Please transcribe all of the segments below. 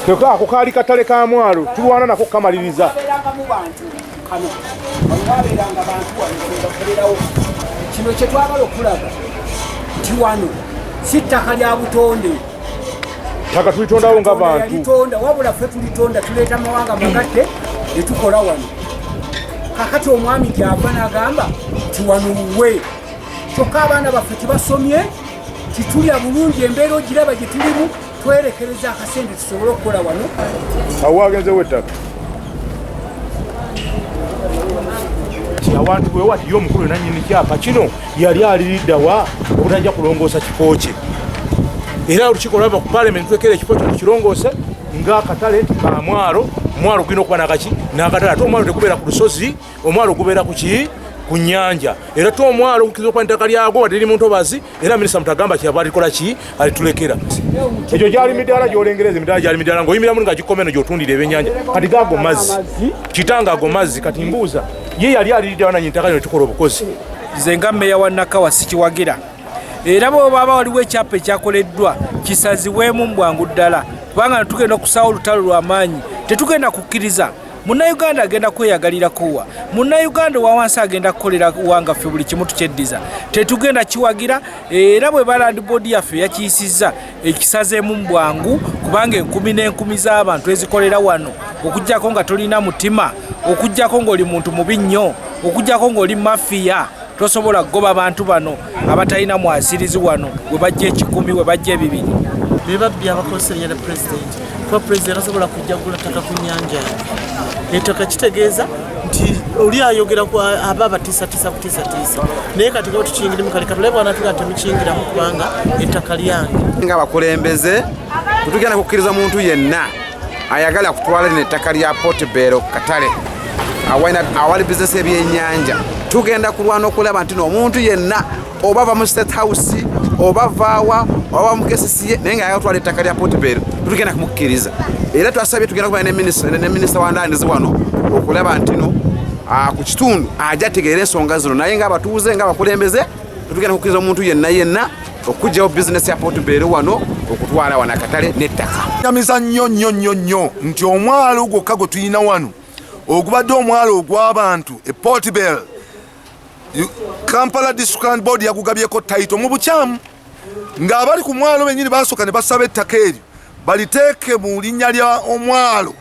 Teka ako kaali katale ka mwalo tulwana nako kamaliriza. Kino kye twagala okulaga nti wano si ttaka lya butonde. Ttaka tulitondawo nga bantu. Tulitonda wabula ffe tulitonda tuleeta amawanga magatte ne tukola wano. Kakati omwami gy'ava n'agamba nti wano luwe. Kyokka abaana baffe tibasomye titulya bulungi embeera ogiraba gye tulimu twerekereza akasente tusobole okukola wano. Awo wagenzewo ettaka. Abantu bwe wati y'omukulu nannyini kyapa kino yali aliridda wa obutajja kulongoosa kifo kye. Era olukiiko lwava ku Parliament twekera ekifo kyo kirongose ng'akatale ka mwalo. Omwalo gulina okuba nakaki n'akatale ate omwalo tegubeera ku lusozi, omwalo gubeera ku ki ku nnyanja. Era te omwalo gukkiriza okuba n'ettaka lyagwo wadde liri mu ntobazi, era minisita Mutagamba kyava alikola ki alitulekera. Egyo gyali midaala gy'olengereza emidaala gyali midaala ng'oyimiramu nga gikomeno gy'otundira ebyennyanja kati gaago mazzi kitanga ago mazzi kati mbuuza ye yali aliridde wananyini ttaka lino tukola obukozi. Nze nga mmeeya wa Nakawa sikiwagira era bw'oba waliwo ekyapa ekyakoleddwa kisaziweemu mu bwangu ddala kubanga tugenda okusaawa olutalo lw'amaanyi tetugenda kukkiriza Munnayuganda agenda kweyagalira kuwa Munnayuganda owawansi agenda kukolera wanga ffe buli kimu tukyeddiza tetugenda kiwagira era bwe Land Board yaffe yakiyisizza ekisazeemu mu bwangu kubanga enkumi n'enkumi z'abantu ezikolera wano okuggyako nga tolina mutima okuggyako ng'oli muntu mubi nnyo okuggyako ng'oli mafiya tosobola kugoba abantu bano abatalina mwasirizi wano we bajja 10 we bajja 2 bebabbi abakoserenya ne pulezidenti kuba pulezidenti asobola kujjagula ttaka ku nnyanja ettaka kitegeeza nti oli ayogera aba abatiisatiisa butiisatiisa naye kati nga tukiyingirimu kale katulebwana tuga temukiyingiramu kubanga ettaka lyange nga abakulembeze tetugenda kukkiriza muntu yenna ayagala kutwala lino ettaka lya Portobello katale awali bizinesi ebyennyanja tugenda kulwana okulaba nti omuntu yenna oba va mu State House oba vaawa oba mu KCCA naye nga ayagala ettaka lya Portobello tugenda kumukkiriza era twasabye tugenda kuba ne minisita wa ndaanizi wano okulaba nti ku kitundu ajja ategeera ensonga zino naye ng'abatuuze ng'abakulembeze tugenda kukkiriza omuntu yenna okugyawo bizinesi ya Portobello wano okutwala wano akatale n'ettaka. Nyamiza nnyo nti omwalo gwokka gwe tulina wano ogubadde omwalo ogw'abantu Portobello Kampala District Land Board yagugabyeko taito mu bukyamu ng'abali ku mwalo bennyini basooka ne basaba ettaka eryo baliteeke mu linnya lya omwalo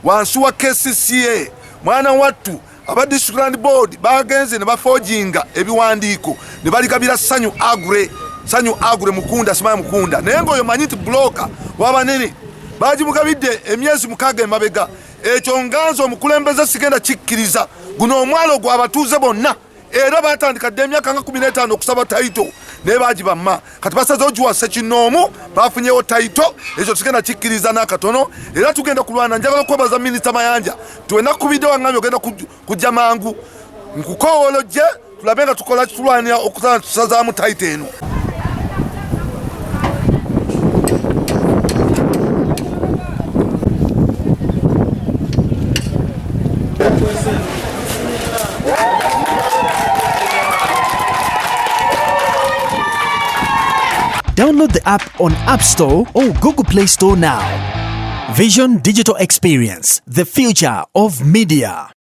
wansi wa KCCA mwana wattu aba District Land Board bagenze ne bafojinga ebiwandiiko ne baligabira Sanyu Agure Mukunda Simaya Mukunda naye ng'oyo manyi nti buloka w'abanene bagimugabidde emyezi 6 emabega ekyo nganza omukulembeze sigenda kikkiriza guno omwalo gw'abatuuze bonna era batandika dde emyaka nga 15 okusaba taito naye bagibamma kati basazeho giwa Ssekinoomu bafunyewo taito ekyo tugenda kikkiriza n'akatono era tugenda kulwana. Njagala okwebaza minisita Mayanja tuwena kubidde wangambye ogenda kujja mangu nkukoowolojje tulabe nga tukola kitulwanira okusazaamu taito eno. Download the app on App Store or Google Play Store now. Vision Digital Experience, the future of media.